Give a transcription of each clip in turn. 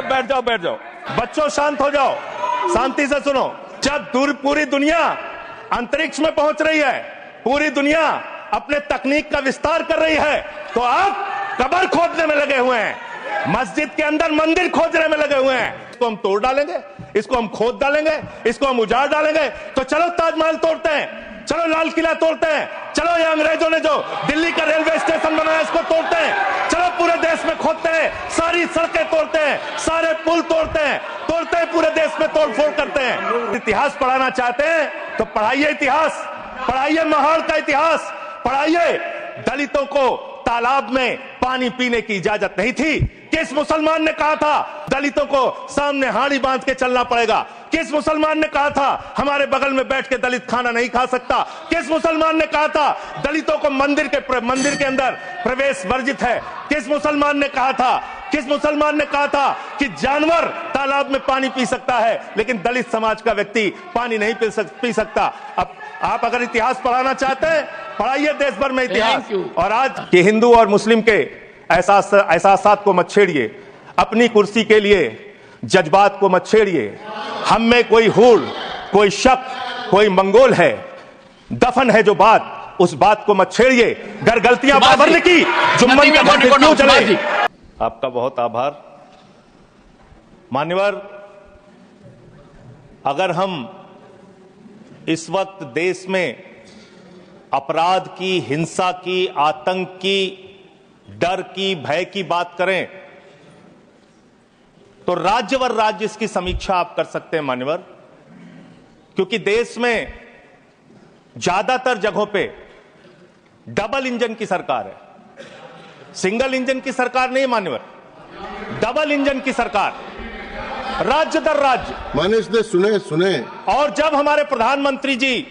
बैठ जाओ बैठ जाओ। बच्चों शांत हो जाओ, शांति से सुनो। जब पूरी दुनिया अंतरिक्ष में पहुंच रही है, पूरी दुनिया अपने तकनीक का विस्तार कर रही है, तो आप कब्र खोदने में लगे हुए हैं, मस्जिद के अंदर मंदिर खोदने में लगे हुए हैं। इसको हम तोड़ डालेंगे, इसको हम खोद डालेंगे, इसको हम उजाड़ डालेंगे। तो चलो ताजमहल तोड़ते हैं, चलो लाल किला तोड़ते हैं, चलो ये अंग्रेजों ने जो दिल्ली का रेलवे स्टेशन बनाया इसको तोड़ते हैं, चलो पूरे देश में खोदते हैं, सारी सड़कें तोड़ते हैं, सारे पुल तोड़ते हैं, पूरे देश में तोड़फोड़ करते हैं। इतिहास पढ़ाना चाहते हैं तो पढ़ाइए इतिहास, पढ़ाइए महाड़ का इतिहास, पढ़ाइए। दलितों को तालाब में पानी पीने की इजाजत नहीं थी। किस मुसलमान ने कहा था दलितों को सामने हाड़ी बांध के चलना पड़ेगा? किस मुसलमान ने कहा था हमारे बगल में बैठ के दलित खाना नहीं खा सकता? किस मुसलमान ने कहा था दलितों को मंदिर के अंदर प्रवेश वर्जित है? किस मुसलमान ने कहा था, किस मुसलमान ने कहा था कि जानवर तालाब में पानी पी सकता है लेकिन दलित समाज का व्यक्ति पानी नहीं पी सकता? अब आप अगर इतिहास पढ़ाना चाहते हैं, पढ़ाइए देश भर में इतिहास। और आज के हिंदू और मुस्लिम के एहसासात को मत छेड़िए, अपनी कुर्सी के लिए जज्बात को मत छेड़िए। हम में कोई हूड़, कोई शक, कोई मंगोल है, दफन है जो बात, उस बात को मत छेड़िए। गर गलतियां बाबर ने की, जुम्मन का घर क्यों चले? आपका बहुत आभार मान्यवर। अगर हम इस वक्त देश में अपराध की, हिंसा की, आतंक की, डर की, भय की बात करें तो राज्यवर राज्य इसकी समीक्षा आप कर सकते हैं मान्यवर, क्योंकि देश में ज्यादातर जगहों पे डबल इंजन की सरकार है, सिंगल इंजन की सरकार नहीं मान्यवर, डबल इंजन की सरकार, राज्य दर राज्य। मानिश ने सुने। और जब हमारे प्रधानमंत्री जी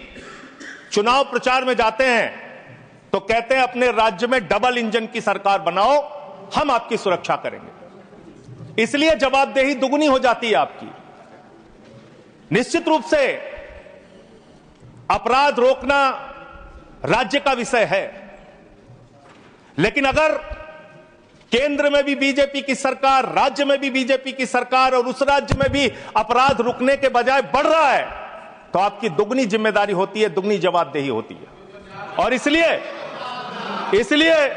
चुनाव प्रचार में जाते हैं तो कहते हैं अपने राज्य में डबल इंजन की सरकार बनाओ, हम आपकी सुरक्षा करेंगे। इसलिए जवाबदेही दुगनी हो जाती है आपकी। निश्चित रूप से अपराध रोकना राज्य का विषय है, लेकिन अगर केंद्र में भी बीजेपी की सरकार, राज्य में भी बीजेपी की सरकार और उस राज्य में भी अपराध रुकने के बजाय बढ़ रहा है तो आपकी दुगनी जिम्मेदारी होती है, दुगनी जवाबदेही होती है। और इसलिए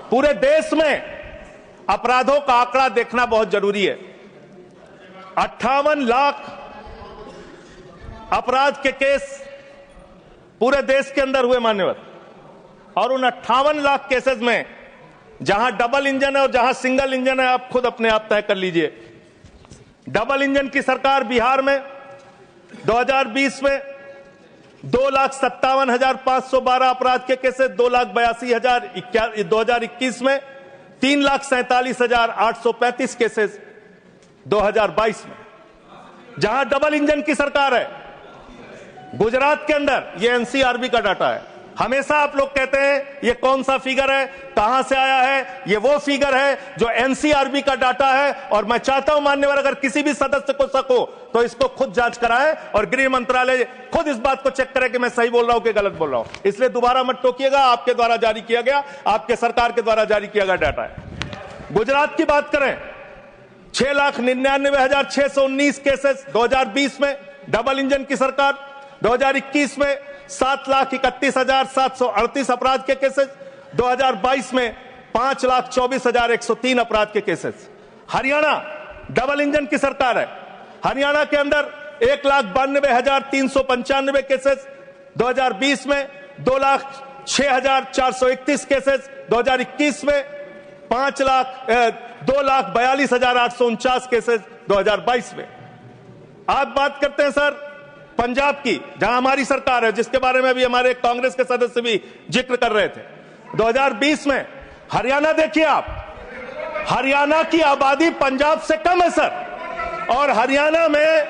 पूरे देश में अपराधों का आंकड़ा देखना बहुत जरूरी है। 58 लाख अपराध के केस पूरे देश के अंदर हुए मान्यवर, और उन 58 लाख केसेस में जहां डबल इंजन है और जहां सिंगल इंजन है आप खुद अपने आप तय कर लीजिए। डबल इंजन की सरकार बिहार में 2020 में 2,57,512 अपराध के केसेस, 2,82,000। 2021 में 3,47,835 केसेस 2022 में। जहां डबल इंजन की सरकार है गुजरात के अंदर, ये एनसीआरबी का डाटा है। हमेशा आप लोग कहते हैं ये कौन सा फिगर है, कहां से आया है? ये वो फिगर है जो एनसीआरबी का डाटा है। और मैं चाहता हूं मान्यवर, अगर किसी भी सदस्य को शक हो तो इसको खुद जांच कराएं और गृह मंत्रालय खुद इस बात को चेक करे कि मैं सही बोल रहा हूं कि गलत बोल रहा हूं। इसलिए दोबारा मत टोकिएगा, आपके द्वारा जारी किया गया, आपके सरकार के द्वारा जारी किया गया डाटा है। गुजरात की बात करें, 6,99,619 केसेस 2020 में डबल इंजन की सरकार। 2021 में 7,31,738 अपराध के केसेस। 2022 में 5,24,103 अपराध के केसेस। हरियाणा डबल इंजन की सरकार है, हरियाणा के अंदर 1,92,395 केसेस। 2020 में 2,06,431 केसेस। 2021 में 2,42,849 केसेस 2022 में। आप बात करते हैं सर पंजाब की, जहां हमारी सरकार है, जिसके बारे में भी हमारे कांग्रेस के सदस्य भी जिक्र कर रहे थे। 2020 में हरियाणा देखिए आप, हरियाणा की आबादी पंजाब से कम है सर, और हरियाणा में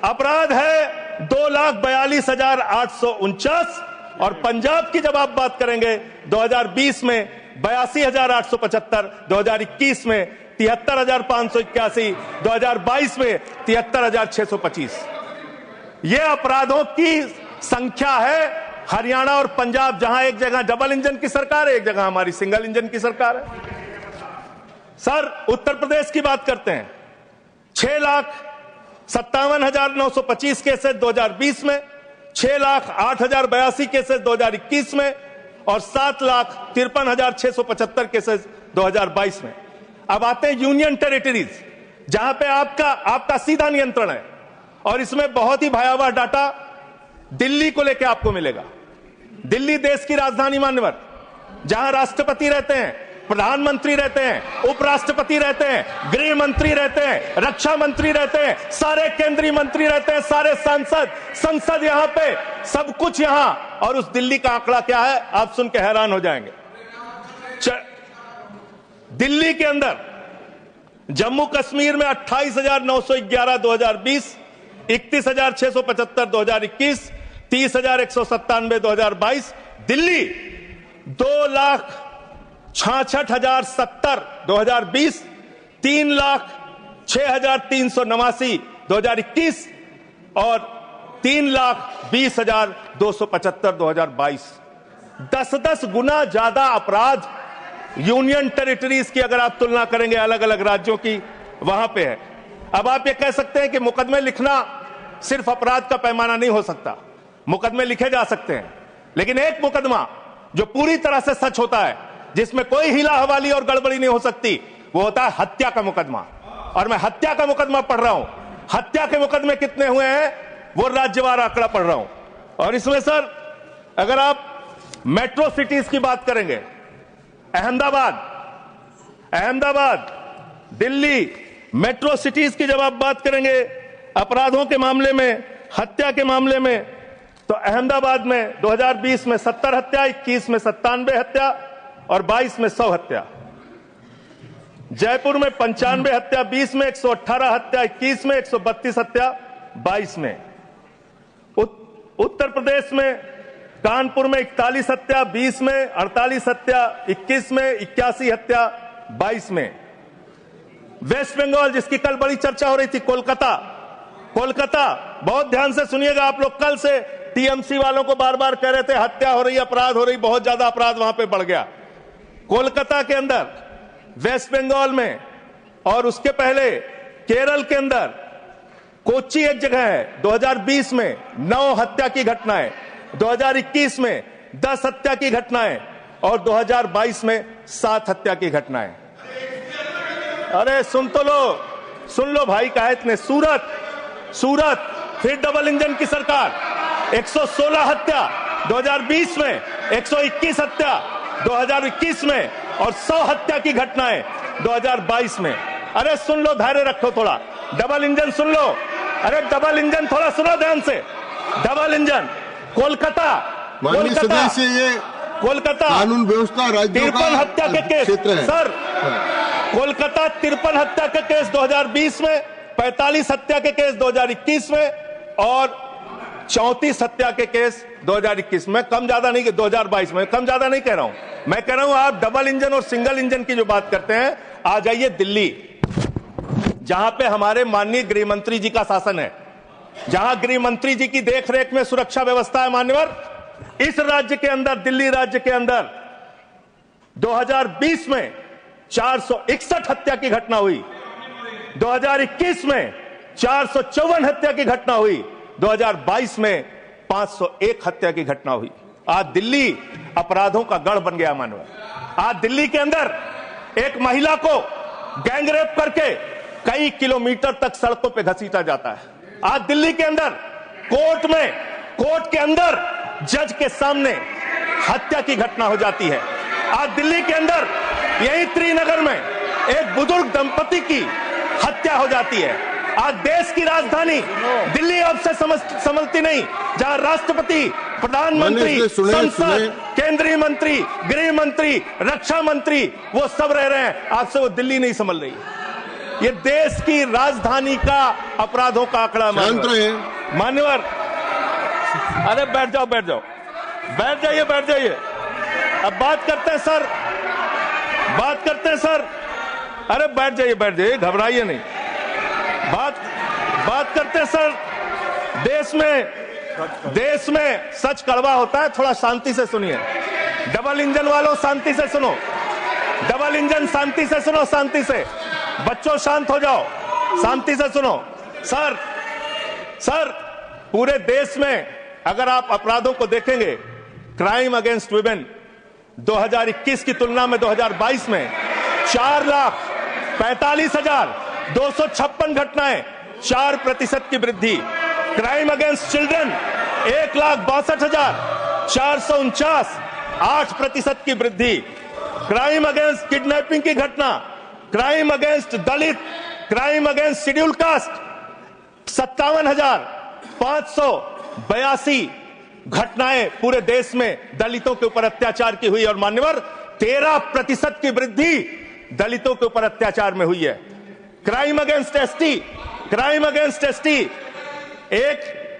अपराध है 2,42,849। और पंजाब की जब आप बात करेंगे 2020 में 82,875, 2021 में 73,581, 2022 में 73,625। ये अपराधों की संख्या है हरियाणा और पंजाब, जहां एक जगह डबल इंजन की सरकार है, एक जगह हमारी सिंगल इंजन की सरकार है। सर उत्तर प्रदेश की बात करते हैं, 6,57,925 केसेस 2020 में, 6,08,082 केसेस 2021 में और 7,53,675 केसेस 2022 में। अब आते हैं यूनियन टेरिटरीज, जहां पे आपका सीधा नियंत्रण है और इसमें बहुत ही भयावह डाटा दिल्ली को लेकर आपको मिलेगा। दिल्ली देश की राजधानी मान्यवर, जहां राष्ट्रपति रहते हैं, प्रधानमंत्री रहते हैं, उपराष्ट्रपति रहते हैं, गृह मंत्री रहते हैं, रक्षा मंत्री रहते हैं, सारे केंद्रीय मंत्री रहते हैं, सारे संसद यहां पे, सब कुछ यहां। और उस दिल्ली का आंकड़ा क्या है, आप सुन के हैरान हो जाएंगे। दिल्ली के अंदर जम्मू कश्मीर में 28,911 2020, 31,675 2021, 30,197 2022। दिल्ली 2,66,070 2020, 3,06,389 2021 और 3,20,275 2022। 10-10 गुना ज्यादा अपराध यूनियन टेरिटरीज की अगर आप तुलना करेंगे अलग अलग राज्यों की, वहां पे है। अब आप ये कह सकते हैं कि मुकदमे लिखना सिर्फ अपराध का पैमाना नहीं हो सकता, मुकदमे लिखे जा सकते हैं, लेकिन एक मुकदमा जो पूरी तरह से सच होता है, जिसमें कोई हिला हवाली और गड़बड़ी नहीं हो सकती, वो होता है हत्या का मुकदमा। और मैं हत्या का मुकदमा पढ़ रहा हूं, हत्या के मुकदमे कितने हुए हैं वो राज्यवार आंकड़ा पढ़ रहा हूं। और इसमें सर अगर आप मेट्रो सिटीज की बात करेंगे, अहमदाबाद, दिल्ली, मेट्रो सिटीज की जब आप बात करेंगे अपराधों के मामले में, हत्या के मामले में, तो अहमदाबाद में 2020 में 70 हत्या, 21 में 97 हत्या और 22 में 100 हत्या। जयपुर में 95 हत्या 20 में, 118 हत्या 21 में, 132 हत्या 22 में। उत्तर प्रदेश में कानपुर में 41 हत्या 20 में, 48 हत्या 21 में, 81 हत्या 22 में। वेस्ट बंगाल, जिसकी कल बड़ी चर्चा हो रही थी, कोलकाता, बहुत ध्यान से सुनिएगा आप लोग। कल से टीएमसी वालों को बार बार कह रहे थे हत्या हो रही, अपराध हो रही, बहुत ज्यादा अपराध वहां पे बढ़ गया। कोलकाता के अंदर, वेस्ट बंगाल में और उसके पहले केरल के अंदर, कोच्चि एक जगह है, 2020 में 9 हत्या की घटनाएं, 2021 में 10 हत्या की घटनाएं और 2022 में 7 हत्या की घटनाएं। अरे सुन लो भाई, कहा इतने। सूरत फिर डबल इंजन की सरकार, 116 हत्या 2020 में, 121 हत्या 2021 में और 100 हत्या की घटनाएं 2022 में। अरे सुन लो, धैर्य रखो थोड़ा, डबल इंजन सुन लो। अरे डबल इंजन थोड़ा सुनो ध्यान से। डबल इंजन, कोलकाता कानून व्यवस्था, 53 हत्या के केस सर, कोलकाता 53 हत्या के केस 2020 में, 45 हत्या के केस 2021 में और 34 हत्या के केस 2021 में। कम ज्यादा नहीं, 2022 में कम ज्यादा नहीं कह रहा हूं, मैं कह रहा हूं आप डबल इंजन और सिंगल इंजन की जो बात करते हैं, आ जाइए दिल्ली, जहां पे हमारे माननीय गृह मंत्री जी का शासन है, जहां गृह मंत्री जी की देखरेख में सुरक्षा व्यवस्था है मान्यवर। इस राज्य के अंदर, दिल्ली राज्य के अंदर 2020 में 461 हत्या की घटना हुई, 2021 में 454 हत्या की घटना हुई, 2022 में 501 हत्या की घटना हुई। आज दिल्ली अपराधों का गढ़ बन गया मानव। आज दिल्ली के अंदर एक महिला को गैंगरेप करके कई किलोमीटर तक सड़कों पे घसीटा जाता है। आज दिल्ली के अंदर कोर्ट के अंदर जज के सामने हत्या की घटना हो जाती है। आज दिल्ली के अंदर यही त्रिनगर में एक बुजुर्ग दंपति की हत्या हो जाती है। आज देश की राजधानी दिल्ली अब से समझती नहीं, जहां राष्ट्रपति, प्रधानमंत्री, संसद, केंद्रीय मंत्री, गृह मंत्री, रक्षा मंत्री, वो सब रह रहे हैं, आपसे वो दिल्ली नहीं संभल रही। ये देश की राजधानी का अपराधों का आंकड़ा मान्यवर। अरे बैठ जाइए। अब बात करते हैं सर, अरे बैठ जाइए, घबराइए नहीं। बात करते हैं सर, देश में सच कड़वा होता है, थोड़ा शांति से सुनिए। डबल इंजन वालों शांति से सुनो, डबल इंजन शांति से सुनो, शांति से। बच्चों शांत हो जाओ, शांति से सुनो। सर पूरे देश में अगर आप अपराधों को देखेंगे, क्राइम अगेंस्ट वुमेन 2021 की तुलना में 2022 में 4,45,256 घटनाएं, 4% की वृद्धि। क्राइम अगेंस्ट चिल्ड्रन 1,62,449, 8% की वृद्धि। क्राइम अगेंस्ट किडनैपिंग की घटना, क्राइम अगेंस्ट दलित, क्राइम अगेंस्ट शेड्यूल कास्ट 57,582 घटनाएं पूरे देश में दलितों के ऊपर अत्याचार की हुई। और मान्यवर 13% की वृद्धि दलितों के ऊपर अत्याचार में हुई है। क्राइम अगेंस्ट एसटी,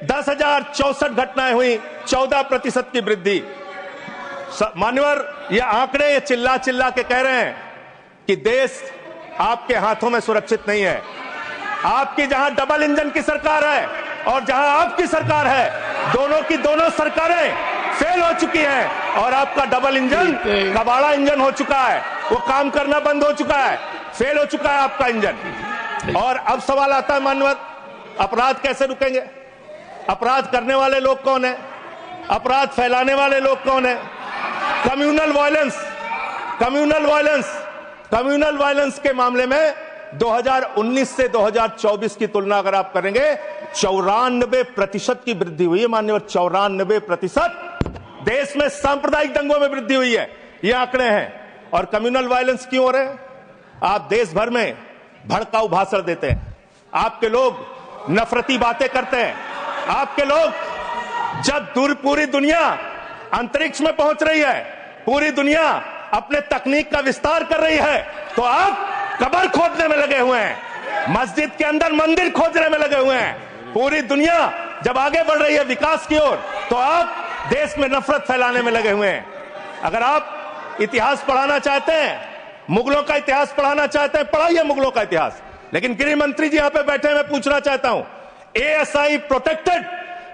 10,064 घटनाएं हुई, 14% की वृद्धि। मान्यवर ये आंकड़े ये चिल्ला के कह रहे हैं कि देश आपके हाथों में सुरक्षित नहीं है। आपकी जहां डबल इंजन की सरकार है और जहां आपकी सरकार है, दोनों की दोनों सरकारें फेल हो चुकी हैं और आपका डबल इंजन कबाड़ा इंजन हो चुका है। वो काम करना बंद हो चुका है, फेल हो चुका है आपका इंजन। और अब सवाल आता है मान्यवर, अपराध कैसे रुकेंगे? अपराध करने वाले लोग कौन है? अपराध फैलाने वाले लोग कौन है? कम्युनल वायलेंस के मामले में 2019 से 2024 की तुलना अगर आप करेंगे 94% की वृद्धि हुई है मान्यवर। 94% देश में सांप्रदायिक दंगों में वृद्धि हुई है, ये आंकड़े हैं। और कम्युनल वायलेंस क्यों हो रहे हैं? आप देश भर में भड़काऊ भाषण देते हैं, आपके लोग नफरती बातें करते हैं, आपके लोग जब पूरी दुनिया अंतरिक्ष में पहुंच रही है, पूरी दुनिया अपने तकनीक का विस्तार कर रही है, तो आप कब्र खोदने में लगे हुए हैं, मस्जिद के अंदर मंदिर खोजने में लगे हुए हैं। पूरी दुनिया जब आगे बढ़ रही है विकास की ओर, तो आप देश में नफरत फैलाने में लगे हुए हैं। अगर आप इतिहास पढ़ाना चाहते हैं, मुगलों का इतिहास पढ़ाना चाहते हैं, पढ़ाइए मुगलों का इतिहास। लेकिन गृह मंत्री जी यहां पे बैठे, मैं पूछना चाहता हूं, ASI प्रोटेक्टेड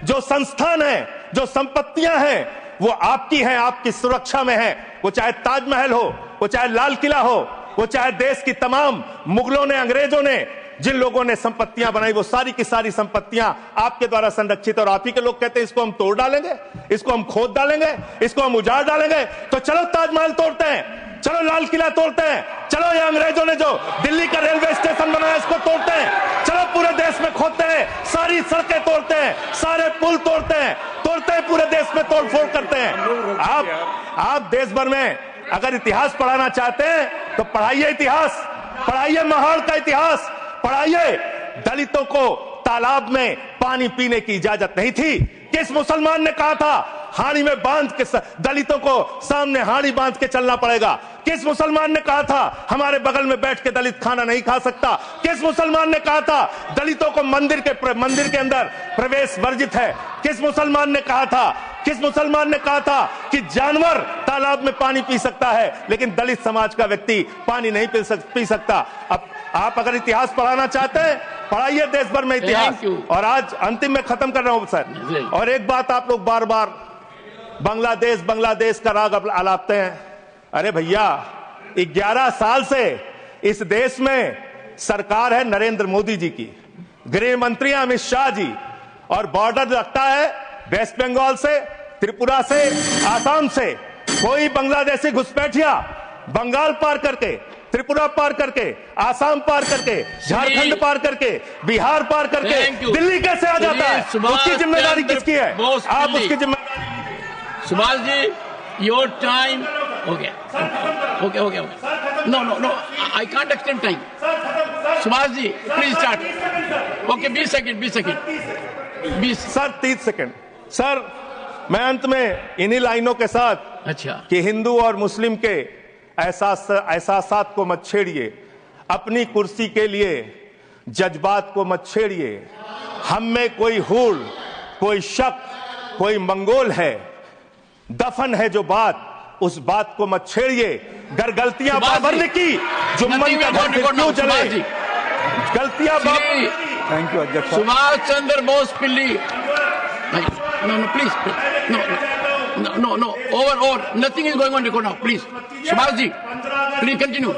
जो संस्थान है, जो संपत्तियां हैं, वो आपकी हैं, आपकी सुरक्षा में है। वो चाहे ताजमहल हो, वो चाहे लाल किला हो, वो चाहे देश की तमाम मुगलों ने, अंग्रेजों ने जिन लोगों ने संपत्तियां बनाई, वो सारी की सारी संपत्तियां आपके द्वारा संरक्षित। और आप ही के लोग कहते हैं इसको हम तोड़ डालेंगे, इसको हम खोद डालेंगे, इसको हम उजाड़ डालेंगे। तो चलो ताजमहल तोड़ते हैं, चलो लाल किला तोड़ते हैं, चलो ये अंग्रेजों ने जो दिल्ली का रेलवे स्टेशन बनाया इसको तोड़ते हैं, चलो पूरे देश में खोदते हैं, सारी सड़कें तोड़ते हैं, सारे पुल तोड़ते हैं, पूरे देश में तोड़फोड़ करते हैं। आप देश भर में अगर इतिहास पढ़ाना चाहते हैं तो पढ़ाइए इतिहास, पढ़ाइए महाड़ का इतिहास, पढ़ाइए। दलितों को तालाब में पानी पीने की इजाजत नहीं थी। किस मुसलमान ने कहा था हाड़ी में बांध के दलितों को सामने हाड़ी बांध के चलना पड़ेगा? किस मुसलमान ने कहा था हमारे बगल में बैठ के दलित खाना नहीं खा सकता? किस मुसलमान ने कहा था दलितों को मंदिर के अंदर प्रवेश वर्जित है? किस मुसलमान ने कहा था कि जानवर तालाब में पानी पी सकता है लेकिन दलित समाज का व्यक्ति पानी नहीं पी सकता? अब आप अगर इतिहास पढ़ाना चाहते हैं, पढ़ाइए देश भर में इतिहास। और आज अंतिम में खत्म कर रहा हूं सर, और एक बात आप लोग बार बार बांग्लादेश का राग आलापते हैं। अरे भैया, 11 साल से इस देश में सरकार है नरेंद्र मोदी जी की, गृह मंत्री अमित शाह जी, और बॉर्डर लगता है वेस्ट बंगाल से, त्रिपुरा से, आसाम से। कोई बांग्लादेशी घुसपैठिया बंगाल पार करके, त्रिपुरा पार करके, आसाम पार करके, झारखंड पार करके, बिहार पार करके दिल्ली कैसे आ जाता है? उसकी जिम्मेदारी किसकी है? आप उसकी जिम्मेदारी। सुभाष जी, योर टाइम हो गया। Okay. No, I can't extend time. Subhash ji please start. Okay, 20 second. 20 sir, 30 second. Sir, मैं अंत में इन्हीं लाइनों के साथ, अच्छा, कि हिंदू और मुस्लिम के एहसासात को मत छेड़िए, अपनी कुर्सी के लिए जज्बात को मत छेड़िए। हम में कोई हूड़, कोई शक, कोई मंगोल है, दफन है जो बात, उस बात को मत छेड़िए। गर गलतियां बाबर ने की, जुम्मन का घर क्यों जले? गलतियां थैंक यू अध्यक्ष। सुभाष चंद्र बोस पिल्ली। No, please. No. Over. Nothing is going on record now. Please. Subhash ji, please continue.